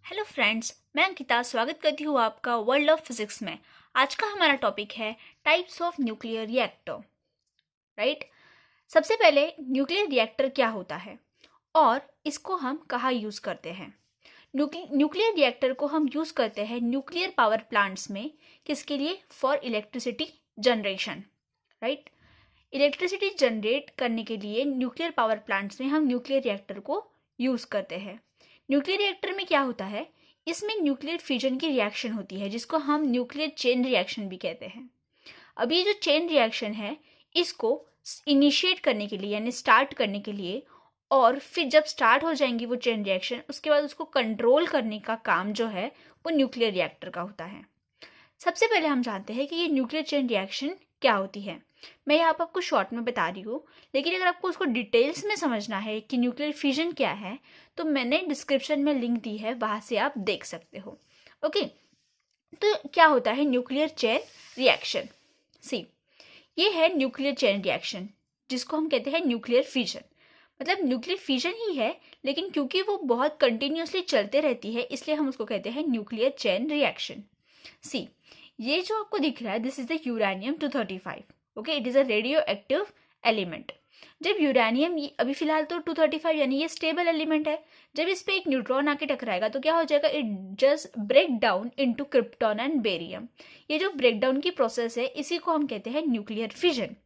Hello friends, मैं अंकिता स्वागत करती हूँ आपका वर्ल्ड ऑफ फिजिक्स में। आज का हमारा टॉपिक है types of nuclear reactor. Right. सबसे पहले न्यूक्लियर रिएक्टर क्या होता है और इसको हम कहाँ यूज़ करते हैं। न्यूक्लियर रिएक्टर को हम यूज़ करते हैं न्यूक्लियर पावर प्लांट्स में। किसके लिए? For electricity generation. Right. Electricity generate करने के लिए न्यूक्लियर पावर प्लांट्स में हम न्यूक्लियर रिएक्टर को यूज़ करते हैं। न्यूक्लियर रिएक्टर में क्या होता है? इसमें न्यूक्लियर फिजन की रिएक्शन होती है जिसको हम न्यूक्लियर चेन रिएक्शन भी कहते हैं। अब ये जो चेन रिएक्शन है इसको इनिशिएट करने के लिए यानी स्टार्ट करने के लिए और फिर जब स्टार्ट हो जाएंगी वो चेन रिएक्शन, उसके बाद उसको कंट्रोल करने का काम जो है वो न्यूक्लियर रिएक्टर का होता है। सबसे पहले हम जानते हैं कि ये न्यूक्लियर चेन रिएक्शन क्या होती है। मैं यहाँ पर आपको शॉर्ट में बता रही हूँ, लेकिन अगर आपको उसको डिटेल्स में समझना है कि न्यूक्लियर फिजन क्या है तो मैंने डिस्क्रिप्शन में लिंक दी है, वहाँ से आप देख सकते हो। ओके, तो क्या होता है न्यूक्लियर चेन रिएक्शन? सी, ये है न्यूक्लियर चेन रिएक्शन जिसको हम कहते हैं न्यूक्लियर फिजन। मतलब न्यूक्लियर फिजन ही है, लेकिन क्योंकि वो बहुत कंटिन्यूसली चलते रहती है इसलिए हम उसको कहते हैं न्यूक्लियर चेन रिएक्शन। सी, ये जो आपको दिख रहा है this is the uranium 235। Okay, it is a radio active element. जब यूरेनियम अभी फिलहाल तो 235 यानी ये स्टेबल एलिमेंट है, जब इस पे एक न्यूट्रॉन आके टकराएगा तो क्या हो जाएगा? It just break down into krypton and barium. ये जो ब्रेक डाउन की प्रोसेस है इसी को हम कहते हैं न्यूक्लियर फिजन।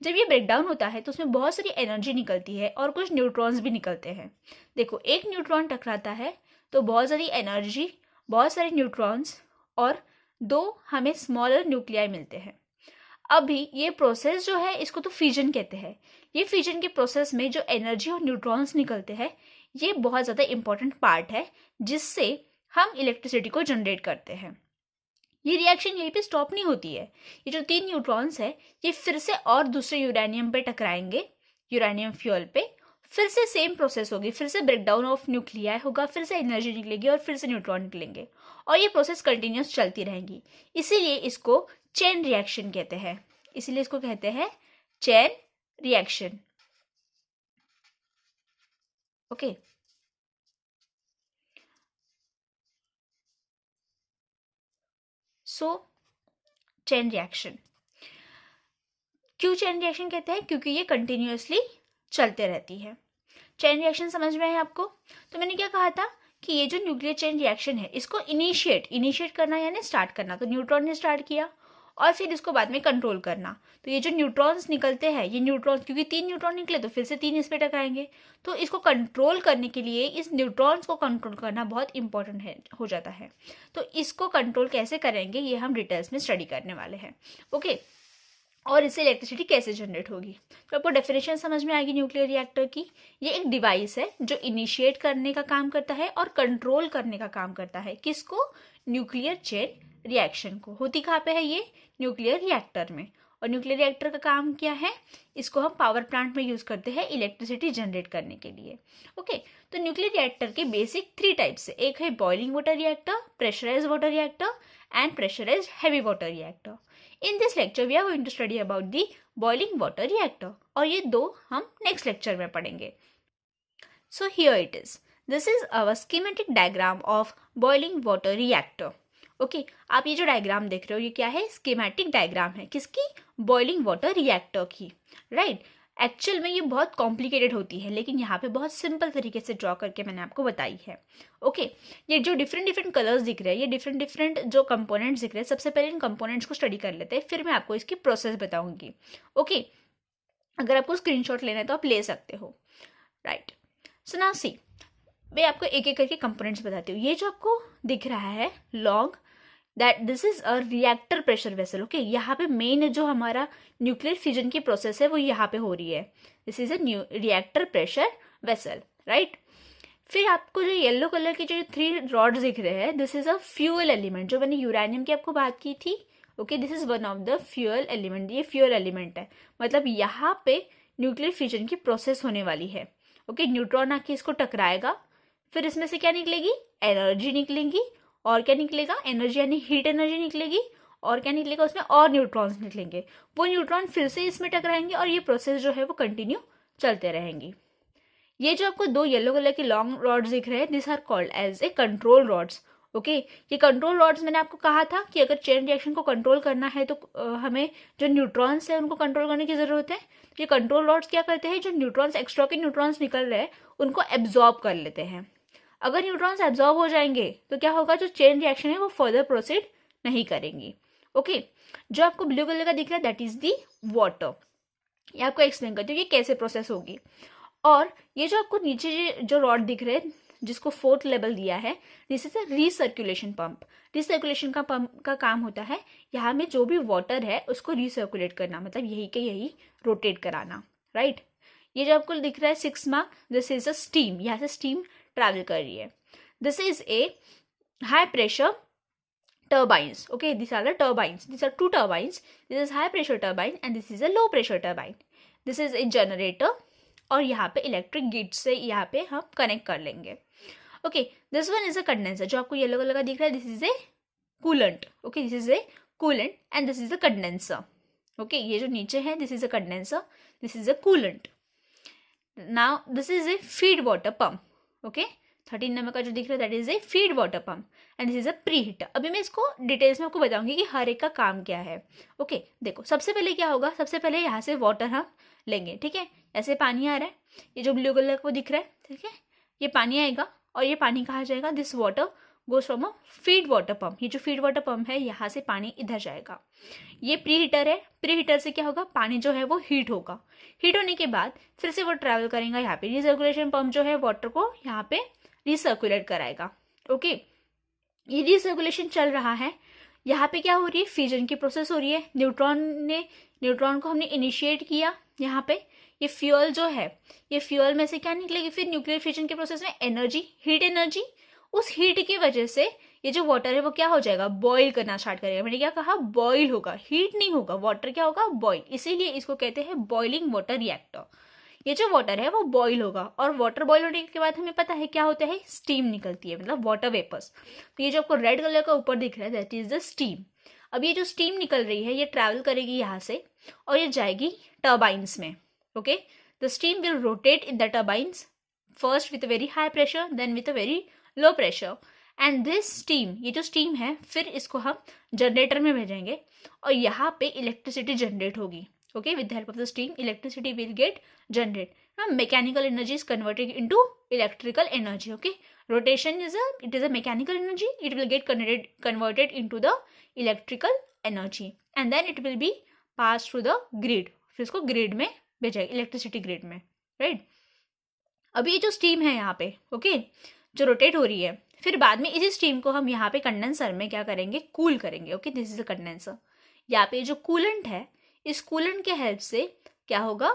जब ये ब्रेक डाउन होता है तो उसमें बहुत सारी एनर्जी निकलती है और कुछ न्यूट्रॉन्स भी निकलते हैं। देखो, एक न्यूट्रॉन टकराता है तो बहुत सारी एनर्जी, बहुत सारे न्यूट्रॉन्स और दो हमें स्मॉलर न्यूक्लियाई मिलते हैं। अभी ये प्रोसेस जो है इसको तो फिजन कहते हैं। ये फिजन के प्रोसेस में जो एनर्जी और न्यूट्रॉन्स निकलते हैं ये बहुत ज़्यादा इंपॉर्टेंट पार्ट है जिससे हम इलेक्ट्रिसिटी को जनरेट करते हैं। ये रिएक्शन यहीं पे स्टॉप नहीं होती है। ये जो 3 न्यूट्रॉन्स है ये फिर से और दूसरे यूरेनियम पे टकराएंगे, यूरेनियम फ्यूल पे। फिर से सेम प्रोसेस होगी, फिर से ब्रेकडाउन ऑफ न्यूक्लियाई होगा, फिर से एनर्जी निकलेगी और फिर से न्यूट्रॉन निकलेंगे और ये प्रोसेस कंटिन्यूस चलती रहेंगी। इसीलिए इसको चेन रिएक्शन कहते हैं। इसीलिए इसको कहते हैं चेन रिएक्शन। ओके, सो चेन रिएक्शन क्यों चेन रिएक्शन कहते हैं? क्योंकि ये कंटिन्यूसली चलते रहती है। चेन रिएक्शन समझ में आया आपको? तो मैंने क्या कहा था कि ये जो न्यूक्लियर चेन रिएक्शन है इसको इनिशिएट करना यानी स्टार्ट करना। तो न्यूट्रॉन ने स्टार्ट किया और फिर इसको बाद में कंट्रोल करना। तो ये जो न्यूट्रॉन्स निकलते हैं, ये न्यूट्रॉन क्योंकि 3 न्यूट्रॉन निकले तो फिर से 3 इस पे टकराएंगे। तो इसको कंट्रोल करने के लिए इस न्यूट्रॉन्स को कंट्रोल करना बहुत इंपॉर्टेंट है हो जाता है। तो इसको कंट्रोल कैसे करेंगे ये हम डिटेल्स में स्टडी करने वाले हैं। ओके, और इससे इलेक्ट्रिसिटी कैसे जनरेट होगी। तो आपको डेफिनेशन समझ में आएगी न्यूक्लियर रिएक्टर की। ये एक डिवाइस है जो इनिशिएट करने का काम करता है और कंट्रोल करने का काम करता है। किसको? न्यूक्लियर चेन रिएक्शन को। होती कहाँ पे है ये? न्यूक्लियर रिएक्टर में। और न्यूक्लियर रिएक्टर का काम क्या है? इसको हम पावर प्लांट में यूज करते हैं इलेक्ट्रिसिटी जनरेट करने के लिए। ओके, तो न्यूक्लियर रिएक्टर के बेसिक 3 टाइप्स है। एक है boiling water reactor, pressurise water reactor and pressurise heavy water reactor. In this lecture we are going to study about the boiling water reactor और ये दो हम next lecture में पढ़ेंगे। So here it is. This is our schematic diagram of boiling water reactor. Okay, आप ये जो diagram देख रहे हो ये क्या है? स्कीमेटिक डायग्राम है। किसकी? बॉइलिंग वाटर रिएक्टर की। राइट। एक्चुअल में ये बहुत कॉम्प्लिकेटेड होती है लेकिन यहाँ पे बहुत सिंपल तरीके से ड्रॉ करके मैंने आपको बताई है। ओके, ये जो डिफरेंट कलर्स दिख रहे हैं, ये डिफरेंट जो कंपोनेंट्स दिख रहे हैं, सबसे पहले इन कंपोनेंट्स को स्टडी कर लेते हैं, फिर मैं आपको इसकी प्रोसेस बताऊंगी। ओके, अगर आपको स्क्रीनशॉट लेना है तो आप ले सकते हो। राइट, सो नाउ सी, मैं आपको एक एक करके कंपोनेंट्स बताती हूँ। ये जो आपको दिख रहा है long, that this is a reactor pressure vessel. Okay, यहाँ पे मेन जो हमारा न्यूक्लियर फिजन की प्रोसेस है वो यहाँ पे हो रही है। This is a reactor pressure vessel. Right, फिर आपको जो येलो कलर की जो 3 रॉड्स दिख रहे हैं this is a fuel element. जो मैंने यूरेनियम की आपको बात की थी, okay, this is one of the fuel element. ये फ्यूल एलिमेंट है, मतलब यहाँ पे न्यूक्लियर फिजन की प्रोसेस होने वाली है। ओके, न्यूट्रॉन आके इसको टकराएगा, फिर इसमें से क्या निकलेगी? एनर्जी निकलेगी। और क्या निकलेगा? एनर्जी यानी हीट एनर्जी निकलेगी। और क्या निकलेगा? उसमें और न्यूट्रॉन्स निकलेंगे। वो न्यूट्रॉन फिर से इसमें टकराएंगे और ये प्रोसेस जो है वो कंटिन्यू चलते रहेंगी। ये जो आपको दो येलो कलर के लॉन्ग रॉड्स दिख रहे हैं, this are called as a control rods. Okay, ये कंट्रोल रॉड्स मैंने आपको कहा था कि अगर चेन रिएक्शन को कंट्रोल करना है तो हमें जो न्यूट्रॉन्स है उनको कंट्रोल करने की जरूरत है। ये कंट्रोल रॉड्स क्या करते हैं, जो न्यूट्रॉन्स एक्स्ट्रा के न्यूट्रॉन्स निकल रहे हैं उनको एब्जॉर्ब कर लेते हैं। अगर न्यूट्रॉन्स एब्जॉर्ब हो जाएंगे तो क्या होगा, जो चेन रिएक्शन है वो फर्दर प्रोसीड नहीं करेंगी। ओके, जो आपको ब्लू कलर का दिख रहा है दैट इज दी वाटर। ये आपको एक्सप्लेन करती हूँ ये कैसे प्रोसेस होगी। और ये जो आपको नीचे जो रॉड दिख रहे हैं जिसको 4th लेवल दिया है, this is a recirculation pump. Recirculation का पंप का काम होता है यहाँ में जो भी वाटर है उसको रीसर्कुलेट करना, मतलब यही के यही रोटेट कराना, राइट। ये जो आपको दिख रहा है 6 mark, this is a steam, यहाँ से स्टीम ट्रैवल कर रही है। This is a high pressure turbines. Okay, these are the turbines. These are 2 turbines. This is high pressure turbine and this is a low pressure turbine. This is a generator और यहाँ पे electric grid से यहाँ पे हम connect कर लेंगे। Okay, this one is a condenser, जो आपको येलो कलर का दिख रहा है this is a coolant. Okay, this is a coolant and this is a condenser. Okay, ये जो नीचे है this is a condenser, this is a coolant. Now this is a feed water pump. Okay, 13 number का जो दिख रहा है that is a feed water pump and this is a pre heater. अभी मैं इसको डिटेल्स में आपको बताऊंगी कि हर एक का काम क्या है। ओके, देखो सबसे पहले क्या होगा, सबसे पहले यहाँ से वाटर हम लेंगे, ठीक है। ऐसे पानी आ रहा है, ये जो ब्लू कलर को दिख रहा है, ठीक है, ये पानी आएगा और ये पानी कहाँ जाएगा, this water goes from a feed water pump. ये जो फीड वाटर पंप है यहाँ से पानी इधर जाएगा। ये प्री हीटर है, प्री हीटर से क्या होगा, पानी जो है वो हीट होगा। हीट होने के बाद फिर से वो ट्रैवल करेगा यहाँ पे, रिसर्कुलेशन पंप जो है वाटर को यहाँ पे रिसर्कुलेट कराएगा। ओके, ये रिसर्कुलेशन चल रहा है। यहाँ पे क्या हो रही है, फिजन की प्रोसेस हो रही है। न्यूट्रॉन को हमने इनिशिएट किया यहाँ पे। ये फ्यूल जो है, ये फ्यूल में से क्या निकलेगी फिर न्यूक्लियर फिजन के प्रोसेस में, एनर्जी, हीट एनर्जी। उस हीट की वजह से ये जो वाटर है वो क्या हो जाएगा, बॉईल करना स्टार्ट करेगा। मैंने क्या कहा, बॉईल होगा, हीट नहीं होगा, वाटर क्या होगा, बॉईल। इसीलिए इसको कहते हैं बॉइलिंग वाटर रिएक्टर। ये जो वाटर है वो बॉईल होगा और वाटर बॉईल होने के बाद हमें पता है क्या होता है, स्टीम निकलती है, मतलब वाटर वेपर्स। तो ये जो आपको रेड कलर का ऊपर दिख रहा है दैट इज द स्टीम। अब ये जो स्टीम निकल रही है ये ट्रैवल करेगी यहाँ से और ये जाएगी टर्बाइंस में। Okay, the steam will rotate in the turbines first with very high pressure then with a very low pressure and this steam, ये जो स्टीम है फिर इसको हम जनरेटर में भेजेंगे और यहाँ पे इलेक्ट्रिसिटी जनरेट होगी। Okay, with the help of the steam, electricity will get generated. Now, mechanical energy is converted into electrical energy. Okay, rotation is a mechanical energy. It will get converted into the electrical energy, and then it will be passed through the grid. फिर इसको grid में भेजेगा, electricity grid में, right? अभी ये जो steam है यहाँ पे, okay, जो रोटेट हो रही है, फिर बाद में इसी स्टीम को हम यहाँ पे कंडेंसर में क्या करेंगे, कूल करेंगे। Okay, this is a condenser. यहाँ पे जो कूलेंट है, इस कूलेंट के हेल्प से क्या होगा,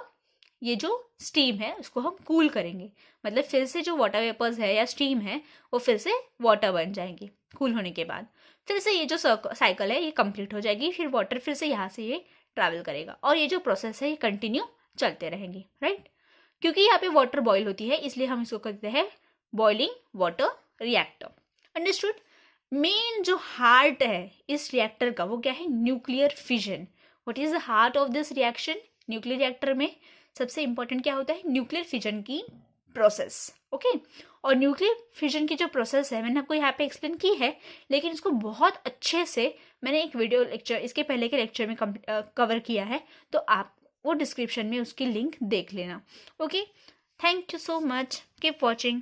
ये जो स्टीम है उसको हम कूल करेंगे, मतलब फिर से जो वाटर वेपर्स है या स्टीम है वो फिर से वाटर बन जाएंगी। कूल होने के बाद फिर से ये जो साइकिल है ये कंप्लीट हो जाएगी, फिर वाटर फिर से यहाँ से ये ट्रैवल करेगा और ये जो प्रोसेस है ये कंटिन्यू चलते रहेंगी, राइट। क्योंकि यहाँ पे वाटर बॉईल होती है इसलिए हम इसको कहते हैं boiling water reactor. Understood. Main जो हार्ट है इस रिएक्टर का वो क्या है, nuclear fission. What is the heart of this reaction, nuclear reactor में सबसे इंपॉर्टेंट क्या होता है, न्यूक्लियर फिजन की प्रोसेस। ओके, और न्यूक्लियर फिजन की जो प्रोसेस है मैंने आपको यहाँ पे एक्सप्लेन की है, लेकिन इसको बहुत अच्छे से मैंने एक वीडियो लेक्चर इसके पहले के लेक्चर में कवर किया है, तो आप वो डिस्क्रिप्शन में उसकी लिंक देख लेना। Okay, thank you so much, keep watching.